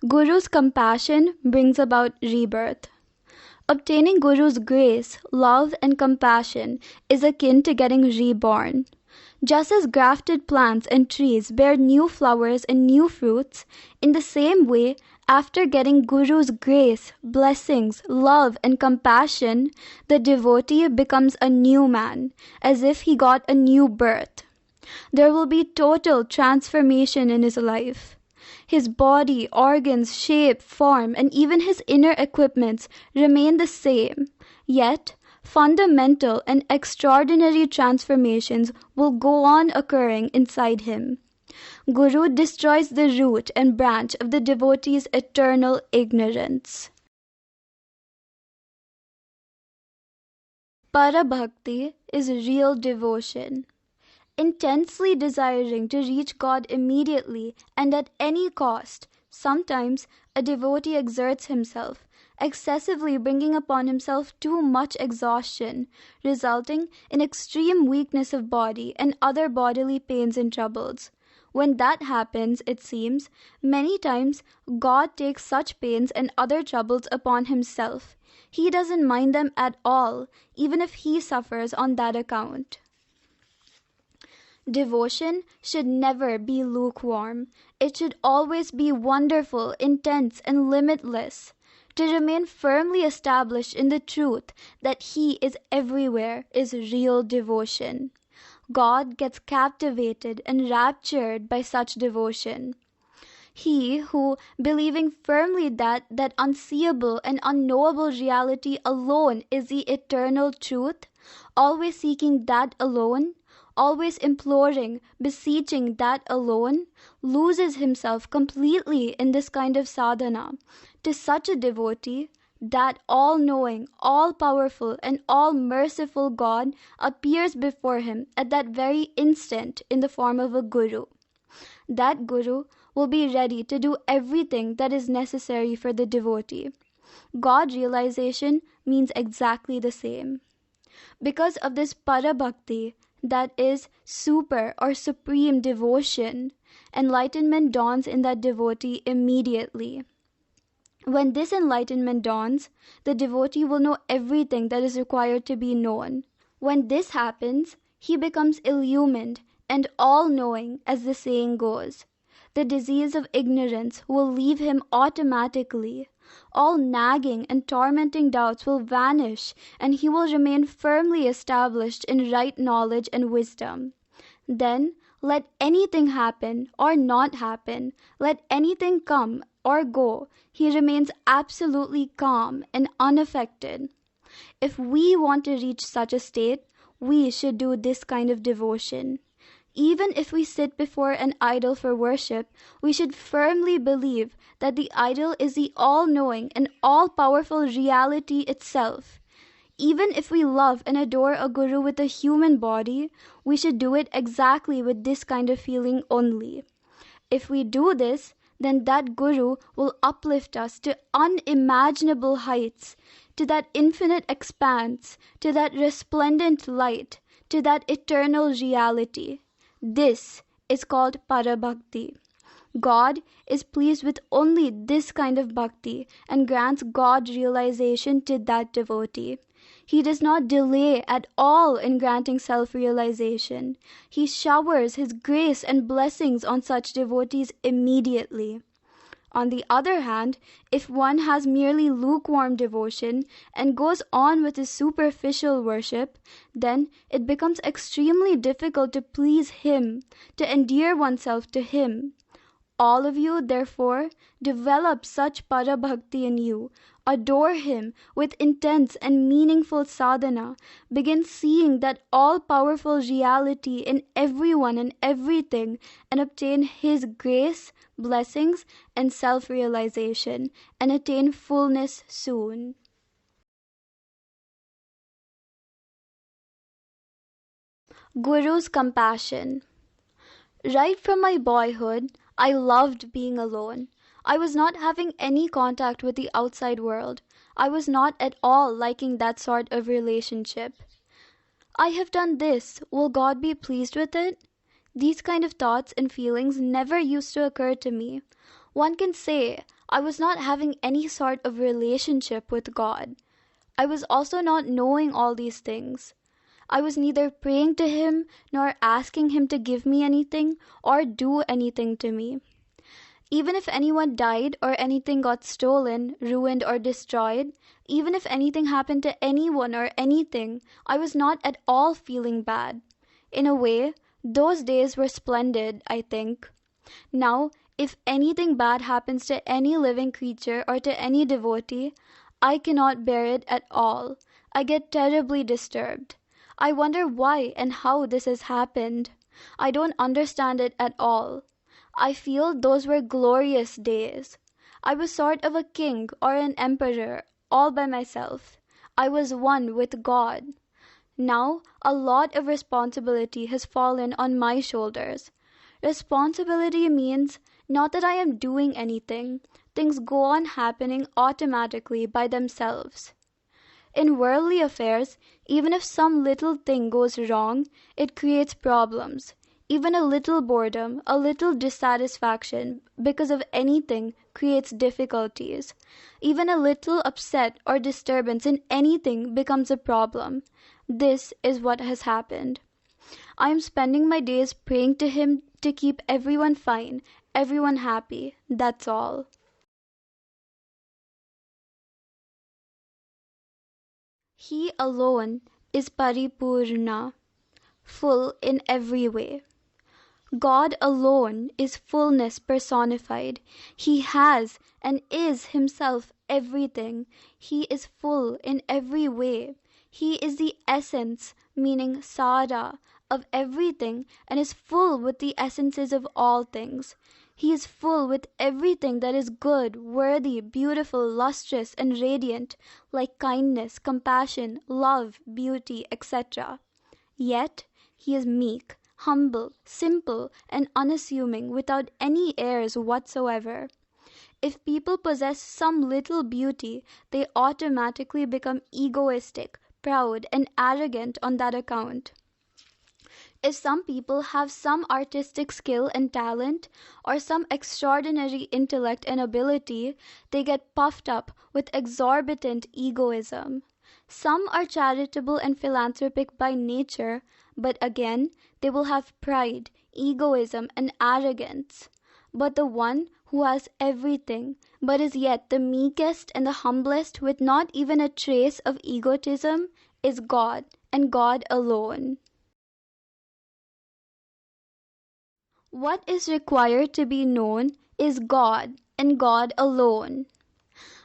Guru's compassion brings about rebirth. Obtaining Guru's grace, love, and compassion is akin to getting reborn. Just as grafted plants and trees bear new flowers and new fruits, in the same way, after getting Guru's grace, blessings, love, and compassion, the devotee becomes a new man, as if he got a new birth. There will be total transformation in his life. His body, organs, shape, form, and even his inner equipments remain the same, yet fundamental and extraordinary transformations will go on occurring inside him. Guru destroys the root and branch of the devotee's eternal ignorance. Parabhakti is real devotion. Intensely desiring to reach God immediately and at any cost, sometimes a devotee exerts himself, excessively bringing upon himself too much exhaustion, resulting in extreme weakness of body and other bodily pains and troubles. When that happens, it seems, many times God takes such pains and other troubles upon himself. He doesn't mind them at all, even if he suffers on that account. Devotion should never be lukewarm. It should always be wonderful, intense, and limitless. To remain firmly established in the truth that He is everywhere is real devotion. God gets captivated and raptured by such devotion. He who, believing firmly that unseeable and unknowable reality alone is the eternal truth, always seeking that alone, always imploring, beseeching that alone, loses himself completely in this kind of sadhana. To such a devotee, that all-knowing, all-powerful, and all-merciful God appears before him at that very instant in the form of a guru. That guru will be ready to do everything that is necessary for the devotee. God realization means exactly the same. Because of this Parabhakti, that is super or supreme devotion, enlightenment dawns in that devotee immediately. When this enlightenment dawns, the devotee will know everything that is required to be known. When this happens, he becomes illumined and all-knowing, as the saying goes. The disease of ignorance will leave him automatically. All nagging and tormenting doubts will vanish, and he will remain firmly established in right knowledge and wisdom. Then, let anything happen or not happen, let anything come or go, he remains absolutely calm and unaffected. If we want to reach such a state, we should do this kind of devotion. Even if we sit before an idol for worship, we should firmly believe that the idol is the all-knowing and all-powerful reality itself. Even if we love and adore a guru with a human body, we should do it exactly with this kind of feeling only. If we do this, then that guru will uplift us to unimaginable heights, to that infinite expanse, to that resplendent light, to that eternal reality. This is called Parabhakti. God is pleased with only this kind of bhakti and grants God realization to that devotee. He does not delay at all in granting self-realization. He showers His grace and blessings on such devotees immediately. On the other hand, if one has merely lukewarm devotion and goes on with his superficial worship, then it becomes extremely difficult to please Him, to endear oneself to Him. All of you, therefore, develop such Parabhakti in you, adore Him with intense and meaningful sadhana, begin seeing that all-powerful reality in everyone and everything, and obtain His grace, blessings, and self-realization, and attain fullness soon. Guru's compassion. Right from my boyhood, I loved being alone. I was not having any contact with the outside world. I was not at all liking that sort of relationship. I have done this. Will God be pleased with it? These kind of thoughts and feelings never used to occur to me. One can say, I was not having any sort of relationship with God. I was also not knowing all these things. I was neither praying to him nor asking him to give me anything or do anything to me. Even if anyone died or anything got stolen, ruined, or destroyed, even if anything happened to anyone or anything, I was not at all feeling bad. In a way, those days were splendid, I think. Now, if anything bad happens to any living creature or to any devotee, I cannot bear it at all. I get terribly disturbed. I wonder why and how this has happened. I don't understand it at all. I feel those were glorious days. I was sort of a king or an emperor all by myself. I was one with God. Now a lot of responsibility has fallen on my shoulders. Responsibility means not that I am doing anything. Things go on happening automatically by themselves. In worldly affairs, even if some little thing goes wrong, it creates problems. Even a little boredom, a little dissatisfaction because of anything creates difficulties. Even a little upset or disturbance in anything becomes a problem. This is what has happened. I am spending my days praying to him to keep everyone fine, everyone happy. That's all. He alone is paripoorna, full in every way. God alone is fullness personified. He has and is himself everything. He is full in every way. He is the essence, meaning sara, of everything and is full with the essences of all things. He is full with everything that is good, worthy, beautiful, lustrous, and radiant, like kindness, compassion, love, beauty, etc. Yet he is meek, humble, simple, and unassuming, without any airs whatsoever. If people possess some little beauty, they automatically become egoistic, proud, and arrogant on that account. If some people have some artistic skill and talent, or some extraordinary intellect and ability, they get puffed up with exorbitant egoism. Some are charitable and philanthropic by nature, but again, they will have pride, egoism, and arrogance. But the one who has everything, but is yet the meekest and the humblest with not even a trace of egotism, is God, and God alone. What is required to be known is God, and God alone.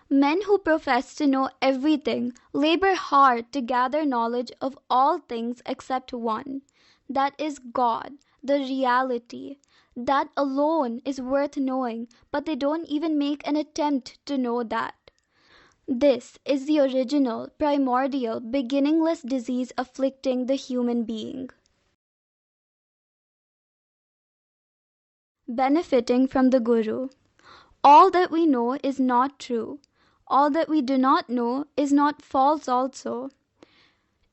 Men who profess to know everything labor hard to gather knowledge of all things except one. That is God, the reality. That alone is worth knowing, but they don't even make an attempt to know that. This is the original, primordial, beginningless disease afflicting the human being. Benefiting from the Guru. All that we know is not true. All that we do not know is not false also.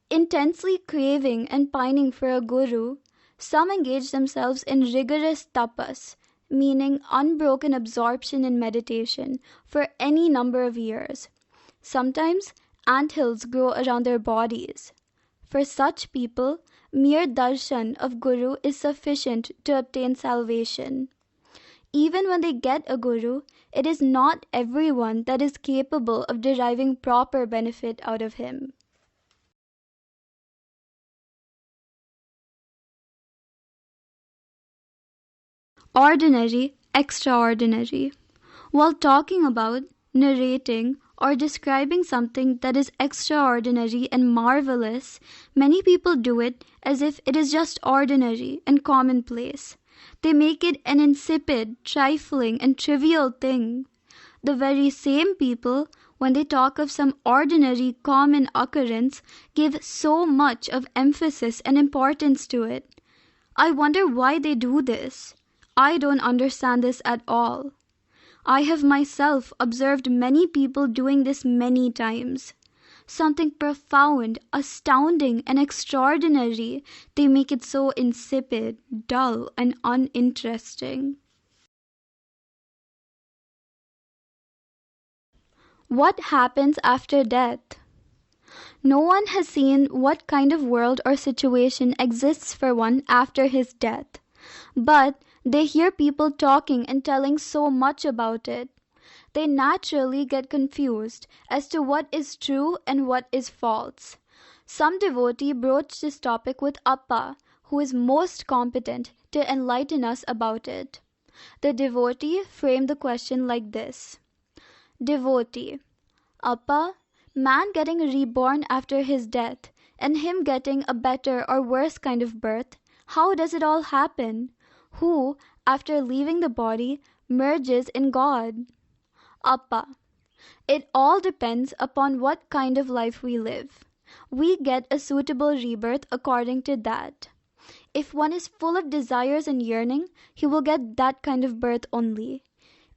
Intensely craving and pining for a guru, some engage themselves in rigorous tapas, meaning unbroken absorption in meditation, for any number of years. Sometimes anthills grow around their bodies. For such people, mere darshan of Guru is sufficient to obtain salvation. Even when they get a guru, it is not everyone that is capable of deriving proper benefit out of him. Ordinary, extraordinary. While talking about, narrating, or describing something that is extraordinary and marvelous, many people do it as if it is just ordinary and commonplace. They make it an insipid, trifling, and trivial thing. The very same people, when they talk of some ordinary, common occurrence, give so much of emphasis and importance to it. I wonder why they do this. I don't understand this at all. I have myself observed many people doing this many times. Something profound, astounding, and extraordinary, they make it so insipid, dull, and uninteresting. What happens after death? No one has seen what kind of world or situation exists for one after his death, but they hear people talking and telling so much about it. They naturally get confused as to what is true and what is false. Some devotee broached this topic with Appa, who is most competent to enlighten us about it. The devotee framed the question like this. Devotee: Appa, man getting reborn after his death, and him getting a better or worse kind of birth, how does it all happen? Who, after leaving the body, merges in God? Appa: It all depends upon what kind of life we live. We get a suitable rebirth according to that. If one is full of desires and yearning, he will get that kind of birth only.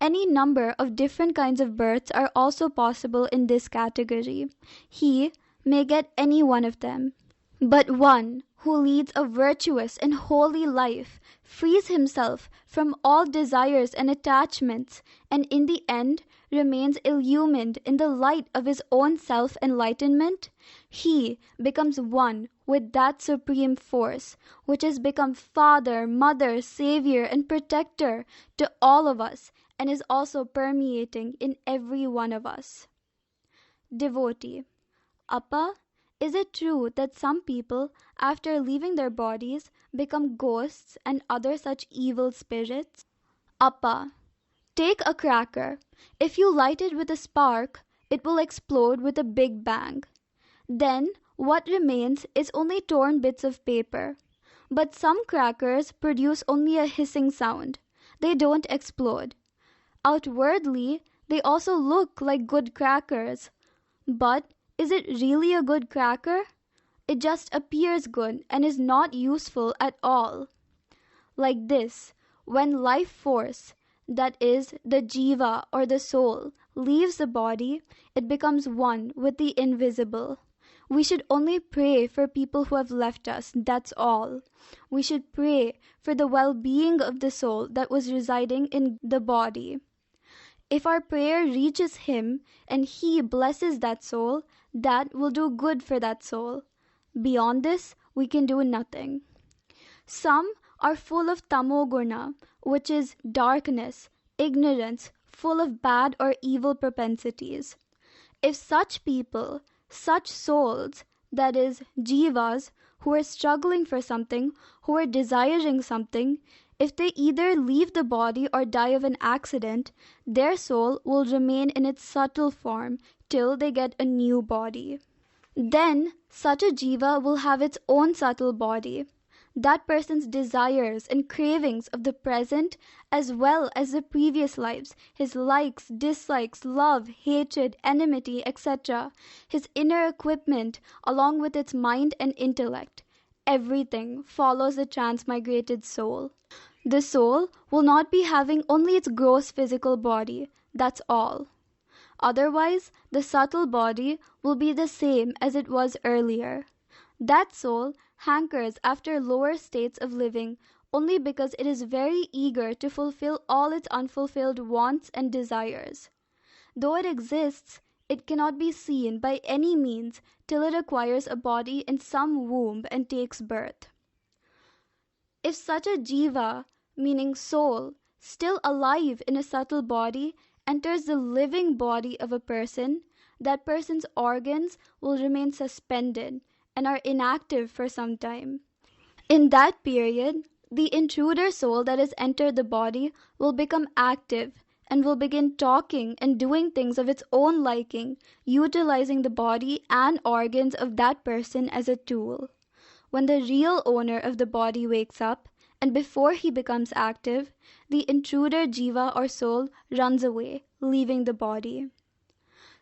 Any number of different kinds of births are also possible in this category. He may get any one of them. But one who leads a virtuous and holy life, frees himself from all desires and attachments, and in the end remains illumined in the light of his own self-enlightenment, he becomes one with that supreme force, which has become Father, Mother, Savior, and Protector to all of us, and is also permeating in every one of us. Devotee: Appa, is it true that some people, after leaving their bodies, become ghosts and other such evil spirits? Appa: Take a cracker. If you light it with a spark, it will explode with a big bang. Then what remains is only torn bits of paper. But some crackers produce only a hissing sound. They don't explode. Outwardly, they also look like good crackers. But is it really a good cracker? It just appears good and is not useful at all. Like this, when life force, that is, the jiva or the soul, leaves the body, it becomes one with the invisible. We should only pray for people who have left us, that's all. We should pray for the well-being of the soul that was residing in the body. If our prayer reaches him and he blesses that soul, that will do good for that soul. Beyond this, we can do nothing. Some are full of tamoguna, which is darkness, ignorance, full of bad or evil propensities. If such people, such souls, that is, jivas, who are struggling for something, who are desiring something, if they either leave the body or die of an accident, their soul will remain in its subtle form till they get a new body. Then such a jiva will have its own subtle body. That person's desires and cravings of the present as well as the previous lives, his likes, dislikes, love, hatred, enmity, etc., his inner equipment along with its mind and intellect, everything follows the transmigrated soul. The soul will not be having only its gross physical body, that's all. Otherwise, the subtle body will be the same as it was earlier. That soul hankers after lower states of living only because it is very eager to fulfill all its unfulfilled wants and desires. Though it exists, it cannot be seen by any means till it acquires a body in some womb and takes birth. If such a jiva, meaning soul, still alive in a subtle body, enters the living body of a person, that person's organs will remain suspended and are inactive for some time. In that period, the intruder soul that has entered the body will become active and will begin talking and doing things of its own liking, utilizing the body and organs of that person as a tool. When the real owner of the body wakes up, and before he becomes active, the intruder jiva or soul runs away, leaving the body.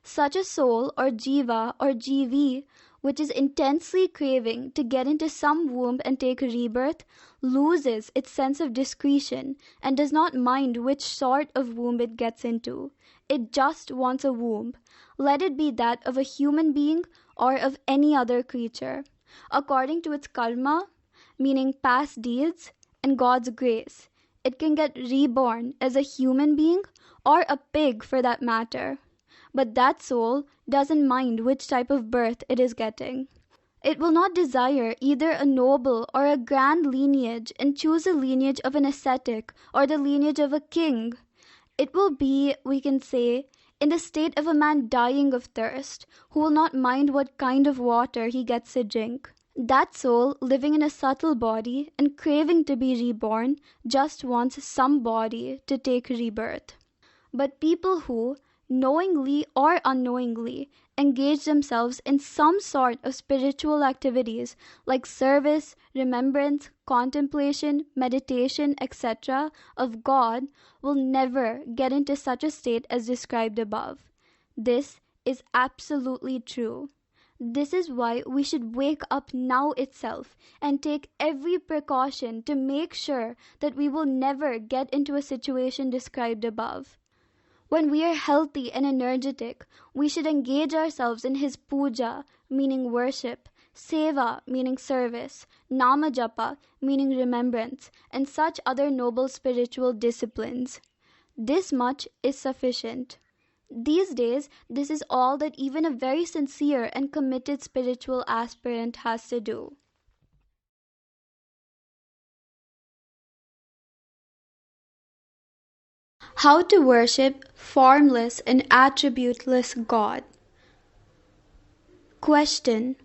Such a soul or jiva or jivi, which is intensely craving to get into some womb and take rebirth, loses its sense of discretion and does not mind which sort of womb it gets into. It just wants a womb, let it be that of a human being or of any other creature, according to its karma, meaning past deeds, and God's grace. It can get reborn as a human being or a pig for that matter. But that soul doesn't mind which type of birth it is getting. It will not desire either a noble or a grand lineage and choose a lineage of an ascetic or the lineage of a king. It will be, we can say, in the state of a man dying of thirst, who will not mind what kind of water he gets to drink. That soul, living in a subtle body and craving to be reborn, just wants some body to take rebirth. But people who, knowingly or unknowingly, engage themselves in some sort of spiritual activities like service, remembrance, contemplation, meditation, etc. of God will never get into such a state as described above. This is absolutely true. This is why we should wake up now itself and take every precaution to make sure that we will never get into a situation described above. When we are healthy and energetic, we should engage ourselves in his puja, meaning worship, seva, meaning service, nama japa, meaning remembrance, and such other noble spiritual disciplines. This much is sufficient. These days, this is all that even a very sincere and committed spiritual aspirant has to do. How to worship formless and attributeless God. Question.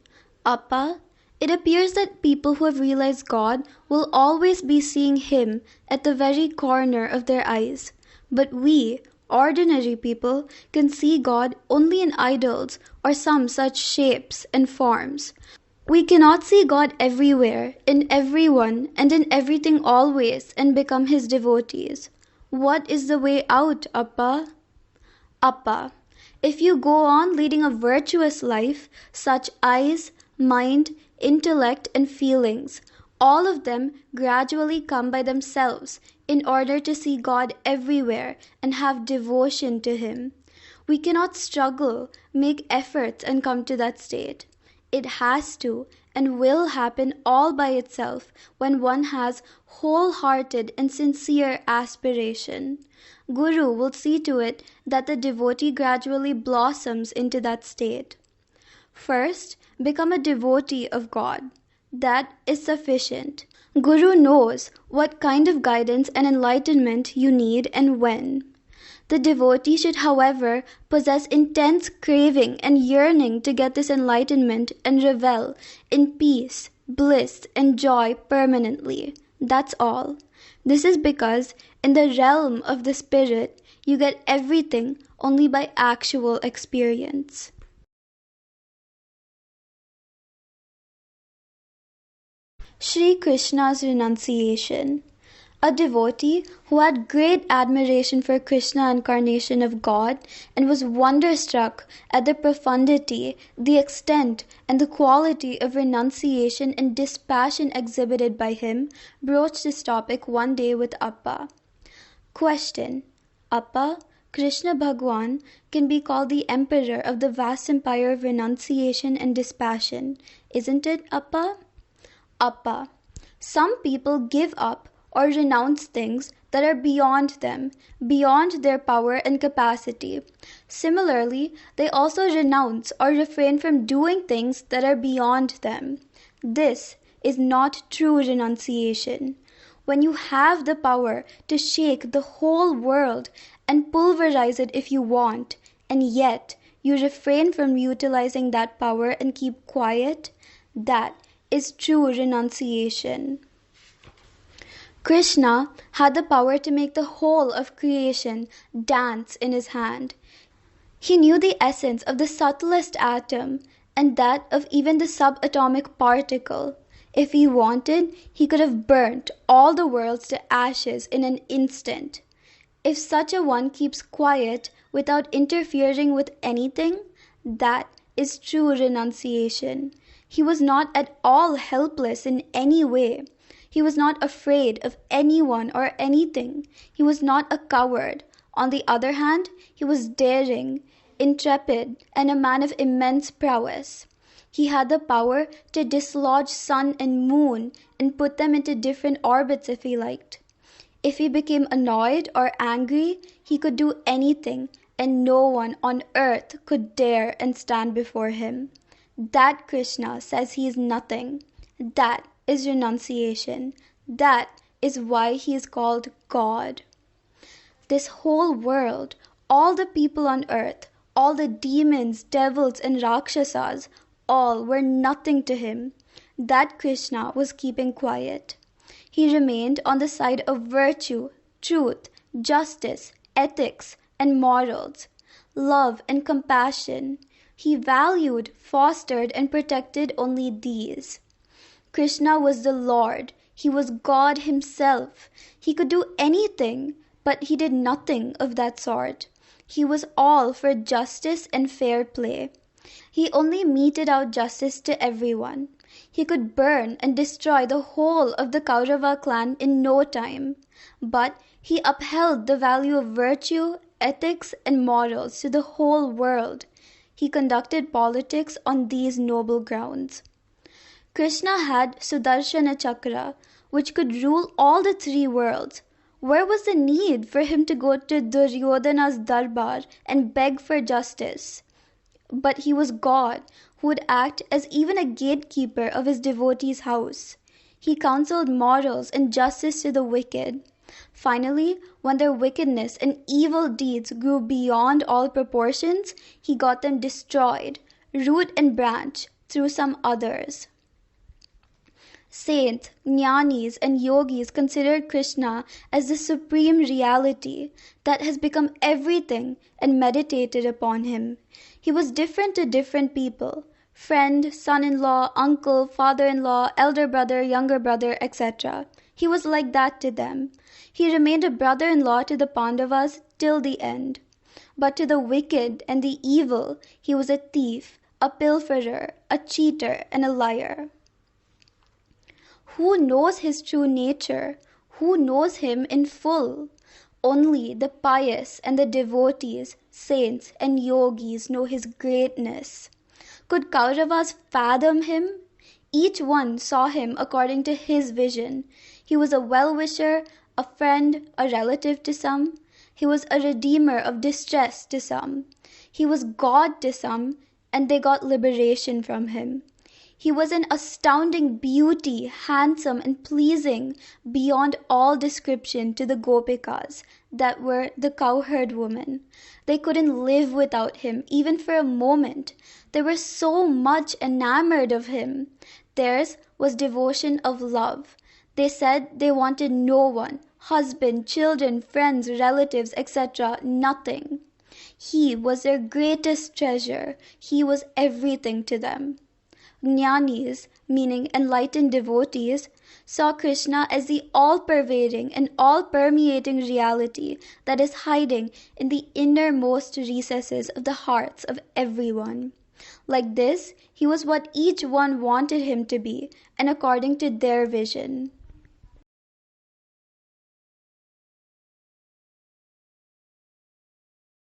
Appa, it appears that people who have realized God will always be seeing Him at the very corner of their eyes. But we, ordinary people, can see God only in idols or some such shapes and forms. We cannot see God everywhere, in everyone, and in everything always, and become His devotees. What is the way out, Appa? Appa, if you go on leading a virtuous life, such eyes, mind, intellect, and feelings, all of them gradually come by themselves in order to see God everywhere and have devotion to Him. We cannot struggle, make efforts, and come to that state. It has to and will happen all by itself when one has wholehearted and sincere aspiration. Guru will see to it that the devotee gradually blossoms into that state. First, become a devotee of God. That is sufficient. Guru knows what kind of guidance and enlightenment you need and when. The devotee should, however, possess intense craving and yearning to get this enlightenment and revel in peace, bliss, and joy permanently. That's all. This is because in the realm of the spirit, you get everything only by actual experience. Sri Krishna's renunciation. A devotee who had great admiration for Krishna incarnation of God and was wonderstruck at the profundity, the extent, and the quality of renunciation and dispassion exhibited by him, broached this topic one day with Appa. Question. Appa, Krishna Bhagwan can be called the emperor of the vast empire of renunciation and dispassion, isn't it, Appa? Appa, some people give up or renounce things that are beyond them, beyond their power and capacity. Similarly, they also renounce or refrain from doing things that are beyond them. This is not true renunciation. When you have the power to shake the whole world and pulverize it if you want, and yet you refrain from utilizing that power and keep quiet, that is true renunciation. Krishna had the power to make the whole of creation dance in his hand. He knew the essence of the subtlest atom and that of even the subatomic particle. If he wanted, he could have burnt all the worlds to ashes in an instant. If such a one keeps quiet without interfering with anything, that is true renunciation. He was not at all helpless in any way. He was not afraid of anyone or anything. He was not a coward. On the other hand, he was daring, intrepid, and a man of immense prowess. He had the power to dislodge sun and moon and put them into different orbits if he liked. If he became annoyed or angry, he could do anything, and no one on earth could dare and stand before him. That Krishna says he is nothing. That is renunciation. That is why he is called God. This whole world, all the people on earth, all the demons, devils, and rakshasas, all were nothing to him. That Krishna was keeping quiet. He remained on the side of virtue, truth, justice, ethics, and morals, love and compassion. He valued, fostered, and protected only these. Krishna was the Lord. He was God himself. He could do anything, but he did nothing of that sort. He was all for justice and fair play. He only meted out justice to everyone. He could burn and destroy the whole of the Kaurava clan in no time. But he upheld the value of virtue, ethics, and morals to the whole world. He conducted politics on these noble grounds. Krishna had Sudarshana Chakra, which could rule all the three worlds. Where was the need for him to go to Duryodhana's darbar and beg for justice? But he was God, who would act as even a gatekeeper of his devotee's house. He counseled morals and justice to the wicked. Finally, when their wickedness and evil deeds grew beyond all proportions, he got them destroyed, root and branch, through some others. Saints, jnanis, and yogis considered Krishna as the supreme reality that has become everything and meditated upon him. He was different to different people: friend, son-in-law, uncle, father-in-law, elder brother, younger brother, etc. He was like that to them. He remained a brother-in-law to the Pandavas till the end. But to the wicked and the evil, he was a thief, a pilferer, a cheater, and a liar. Who knows his true nature? Who knows him in full? Only the pious and the devotees, saints and yogis know his greatness. Could Kauravas fathom him? Each one saw him according to his vision. He was a well-wisher, a friend, a relative to some. He was a redeemer of distress to some. He was God to some, and they got liberation from him. He was an astounding beauty, handsome and pleasing beyond all description to the gopikas, that were the cowherd women. They couldn't live without him, even for a moment. They were so much enamored of him. Theirs was devotion of love. They said they wanted no one, husband, children, friends, relatives, etc., nothing. He was their greatest treasure. He was everything to them. Jnanis, meaning enlightened devotees, saw Krishna as the all-pervading and all-permeating reality that is hiding in the innermost recesses of the hearts of everyone. Like this, he was what each one wanted him to be, and according to their vision.